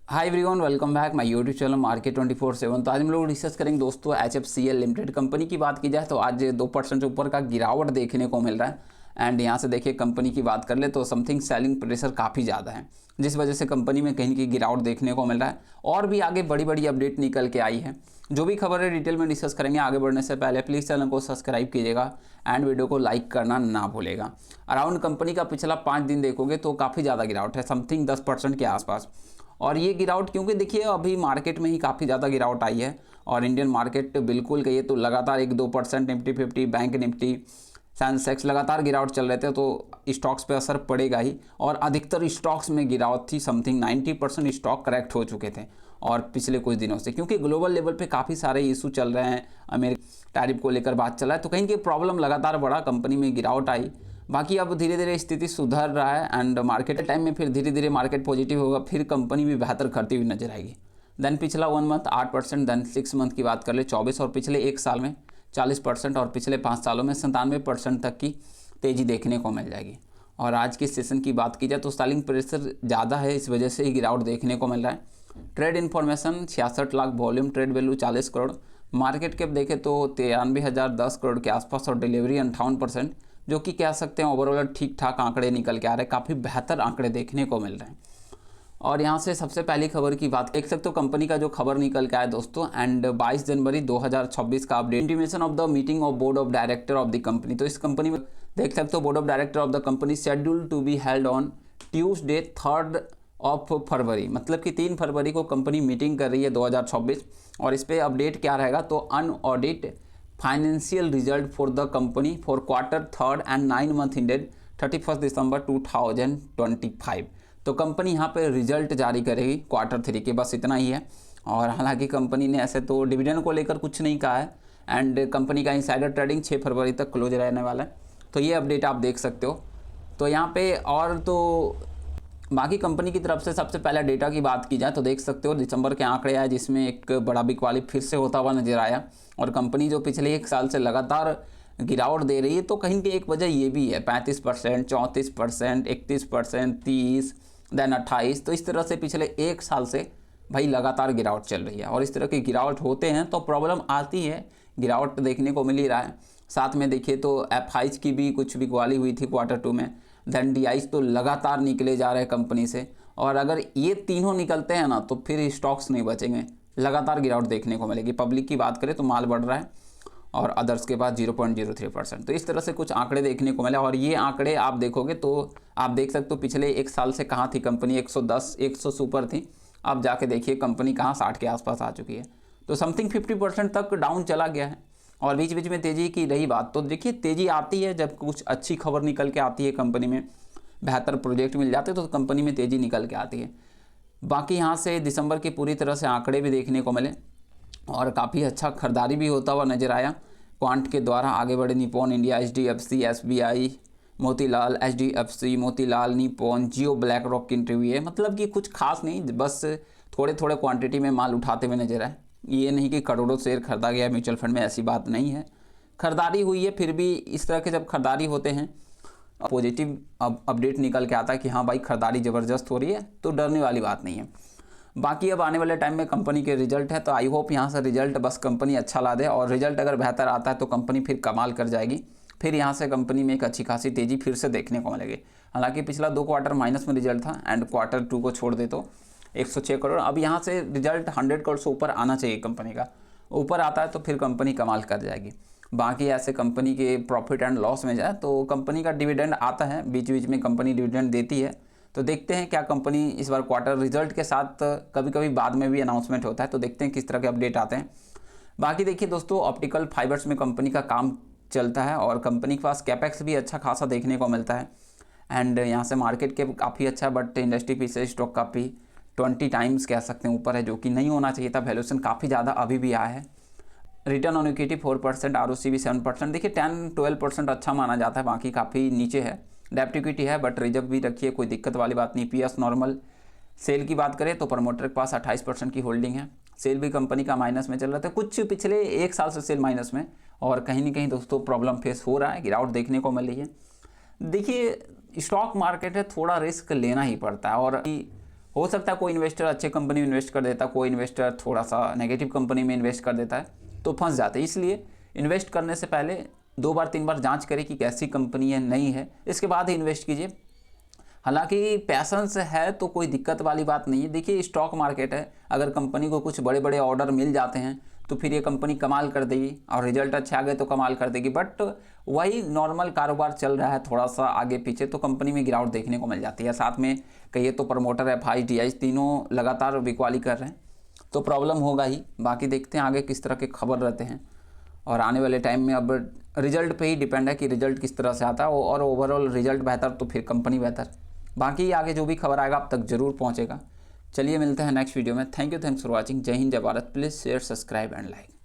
Hi everyone, welcome back my YouTube channel market 24/7। तो आज हम लोग डिस्कस करेंगे दोस्तों HFCL लिमिटेड कंपनी की बात की जाए तो आज 2% से ऊपर का गिरावट देखने को मिल रहा है। एंड यहाँ से देखिए कंपनी की बात कर ले तो समथिंग सेलिंग प्रेशर काफ़ी ज़्यादा है, जिस वजह से कंपनी में कहीं की गिरावट देखने को मिल रहा है। और भी आगे बड़ी बड़ी अपडेट निकल के आई है, जो भी खबर है डिटेल में डिस्कस करेंगे। आगे बढ़ने से पहले प्लीज़ चैनल को सब्सक्राइब कीजिएगा एंड वीडियो को लाइक करना ना भूलेगा। अराउंड कंपनी का पिछला 5 दिन देखोगे तो काफ़ी ज़्यादा गिरावट है, समथिंग 10% के आसपास। और ये गिरावट क्योंकि देखिए अभी मार्केट में ही काफ़ी ज़्यादा गिरावट आई है और इंडियन मार्केट बिल्कुल कहिए तो लगातार 1-2% निफ्टी 50 बैंक निफ्टी सेंसेक्स लगातार गिरावट चल रहे थे, तो स्टॉक्स पे असर पड़ेगा ही। और अधिकतर स्टॉक्स में गिरावट थी, समथिंग 90% स्टॉक करेक्ट हो चुके थे और पिछले कुछ दिनों से, क्योंकि ग्लोबल लेवल पे काफ़ी सारे इशू चल रहे हैं। अमेरिका टैरिफ को लेकर बात चल रहा है, तो कहीं की प्रॉब्लम लगातार बढ़ा, कंपनी में गिरावट आई। बाकी अब धीरे धीरे स्थिति सुधर रहा है एंड मार्केट टाइम में फिर धीरे धीरे मार्केट पॉजिटिव होगा, फिर कंपनी भी बेहतर करती हुई नजर आएगी। देन पिछला 1 मंथ 8%, देन 6 मंथ की बात कर ले 24% और पिछले 1 साल में 40% और पिछले 5 सालों में 97% तक की तेज़ी देखने को मिल जाएगी। और आज के सेशन की बात की जाए तो सेलिंग प्रेशर ज़्यादा है, इस वजह से ही गिरावट देखने को मिल रहा है। Trade information 66 lakh, volume trade value 40 crore, market cap देखे तो 93,010 करोड़ के आसपास और डिलीवरी 58%, जो कि कह सकते हैं ओवरऑल ठीक ठाक आंकड़े निकल के आ रहे हैं, काफ़ी बेहतर आंकड़े देखने को मिल रहे हैं। और यहाँ से सबसे पहली खबर की बात देख सकते हो, कंपनी का जो खबर निकल के आया दोस्तों, एंड 22 जनवरी 2026 का update, intimation of the meeting of board of director of the company. तो इस कंपनी में देख सकते हो board of director of the company schedule to be held on Tuesday 3 फरवरी, मतलब कि 3 फरवरी को कंपनी मीटिंग कर रही है 2026। और इस पर अपडेट क्या रहेगा तो unaudited financial result for the company for quarter 3 and 9 month ended 31 December 2025। तो कंपनी यहाँ पे रिजल्ट जारी करेगी क्वार्टर 3 के, बस इतना ही है। और हालांकि कंपनी ने ऐसे तो डिविडेंड को लेकर कुछ नहीं कहा है एंड कंपनी का इनसाइडर ट्रेडिंग 6 फरवरी तक क्लोज रहने वाला है। तो ये अपडेट आप देख सकते हो। तो यहाँ पे और तो बाकी कंपनी की तरफ से सबसे पहले डेटा की बात की जाए तो देख सकते हो दिसंबर के आंकड़े आए, जिसमें एक बड़ा बिग वाली फिर से होता हुआ नजर आया। और कंपनी जो पिछले 1 साल से लगातार गिरावट दे रही है, तो कहीं की एक वजह ये भी है, 35%, 34%, 31%, 30, देन 28। तो इस तरह से पिछले 1 साल से भाई लगातार गिरावट चल रही है। और इस तरह की गिरावट होते हैं तो प्रॉब्लम आती है, गिरावट देखने को मिल ही रहा है। साथ में देखिए तो FIs की भी कुछ बिकवाली हुई थी क्वार्टर 2 में, देन DIs तो लगातार निकले जा रहे हैं कंपनी से। और अगर ये तीनों निकलते हैं ना तो फिर स्टॉक्स नहीं बचेंगे, लगातार गिरावट देखने को मिलेगी। पब्लिक की बात करें तो माल बढ़ रहा है और अदर्स के पास 0.03%। तो इस तरह से कुछ आंकड़े देखने को मिले। और ये आंकड़े आप देखोगे तो आप देख सकते हो पिछले 1 साल से कहाँ थी कंपनी, 110 100 सुपर थी। अब जाके देखिए कंपनी कहाँ 60 के आसपास आ चुकी है, तो समथिंग 50% तक डाउन चला गया है। और बीच बीच में तेज़ी की रही बात, तो देखिए तेज़ी आती है जब कुछ अच्छी खबर निकल के आती है, कंपनी में बेहतर प्रोजेक्ट मिल जाते तो कंपनी में तेज़ी निकल के आती है। बाकी यहाँ से दिसंबर के पूरी तरह से आंकड़े भी देखने को मिले और काफ़ी अच्छा खरीदारी भी होता हुआ नजर आया क्वांट के द्वारा। आगे बढ़े Nippon India, HDFC, SBI, Motilal, HDFC, Motilal, Nippon, Jio, BlackRock की इंटरव्यू है। मतलब कि कुछ खास नहीं, बस थोड़े थोड़े क्वांटिटी में माल उठाते हुए नजर आए। ये नहीं कि करोड़ों शेयर खरीदा गया म्यूचुअल फंड में, ऐसी बात नहीं है, खरीदारी हुई है। फिर भी इस तरह के जब खरीदारी होते हैं पॉजिटिव अपडेट निकल के आता है कि हाँ भाई खरीदारी ज़बरदस्त हो रही है, तो डरने वाली बात नहीं है। बाकी अब आने वाले टाइम में कंपनी के रिजल्ट है, तो आई होप यहाँ से रिजल्ट बस कंपनी अच्छा ला दे, और रिजल्ट अगर बेहतर आता है तो कंपनी फिर कमाल कर जाएगी। फिर यहाँ से कंपनी में एक अच्छी खासी तेज़ी फिर से देखने को मिलेगी। हालांकि पिछला 2 क्वार्टर माइनस में रिजल्ट था एंड क्वार्टर 2 को छोड़ दे तो 106 करोड़। अब यहाँ से रिजल्ट 100 करोड़ से ऊपर आना चाहिए कंपनी का, ऊपर आता है तो फिर कंपनी कमाल कर जाएगी। बाकी ऐसे कंपनी के प्रॉफिट एंड लॉस में जाए तो कंपनी का डिविडेंड आता है, बीच बीच में कंपनी डिविडेंड देती है। तो देखते हैं क्या कंपनी इस बार क्वार्टर रिजल्ट के साथ कभी कभी बाद में भी अनाउंसमेंट होता है, तो देखते हैं किस तरह के अपडेट आते हैं। बाकी देखिए दोस्तों ऑप्टिकल फाइबर्स में कंपनी का काम चलता है और कंपनी के पास कैपेक्स भी अच्छा खासा देखने को मिलता है। एंड यहाँ से मार्केट कैप काफ़ी अच्छा है, बट इंडस्ट्री पी से स्टॉक काफ़ी 20 टाइम्स कह सकते हैं ऊपर है, जो कि नहीं होना चाहिए था। वैल्यूएशन काफ़ी ज़्यादा अभी भी आया है। रिटर्न ऑन इक्विटी 4%, ROC भी 7%। देखिए 10-12% अच्छा माना जाता है, बाकी काफ़ी नीचे है। डेप्ट इक्विटी है बट रिजर्व भी रखिए, कोई दिक्कत वाली बात नहीं। PS normal. सेल की बात करें तो प्रमोटर के पास 28% की होल्डिंग है। सेल भी कंपनी का माइनस में चल रहा था, कुछ पिछले 1 साल से सेल माइनस में, और कहीं ना कहीं दोस्तों प्रॉब्लम फेस हो रहा है, गिरावट देखने को मिल रही है। देखिए स्टॉक मार्केट है, थोड़ा रिस्क लेना ही पड़ता है। और हो सकता है कोई इन्वेस्टर अच्छे कंपनी में इन्वेस्ट कर देता, कोई इन्वेस्टर थोड़ा सा नेगेटिव कंपनी में इन्वेस्ट कर देता है, तो फंस जाते हैं। इसलिए इन्वेस्ट करने से पहले 2 बार 3 बार जांच करें कि कैसी कंपनी है, नहीं है, इसके बाद ही इन्वेस्ट कीजिए। हालांकि पैसेंस है तो कोई दिक्कत वाली बात नहीं है। देखिए स्टॉक मार्केट है, अगर कंपनी को कुछ बड़े बड़े ऑर्डर मिल जाते हैं तो फिर ये कंपनी कमाल कर देगी, और रिजल्ट अच्छे आ गए तो कमाल कर देगी। बट वही नॉर्मल कारोबार चल रहा है, थोड़ा सा आगे पीछे, तो कंपनी में गिरावट देखने को मिल जाती है। साथ में कहिए तो प्रमोटर एफआई डीआई तीनों लगातार बिकवाली कर रहे हैं, तो प्रॉब्लम होगा ही। बाकी देखते हैं आगे किस तरह के खबर रहते हैं, और आने वाले टाइम में अब रिजल्ट पे ही डिपेंड है कि रिजल्ट किस तरह से आता है, और ओवरऑल रिजल्ट बेहतर तो फिर कंपनी बेहतर। बाकी आगे जो भी खबर आएगा आप तक जरूर पहुंचेगा। चलिए मिलते हैं नेक्स्ट वीडियो में। Thanks for watching. जय हिंद, जय Bharat. Please share, subscribe and like.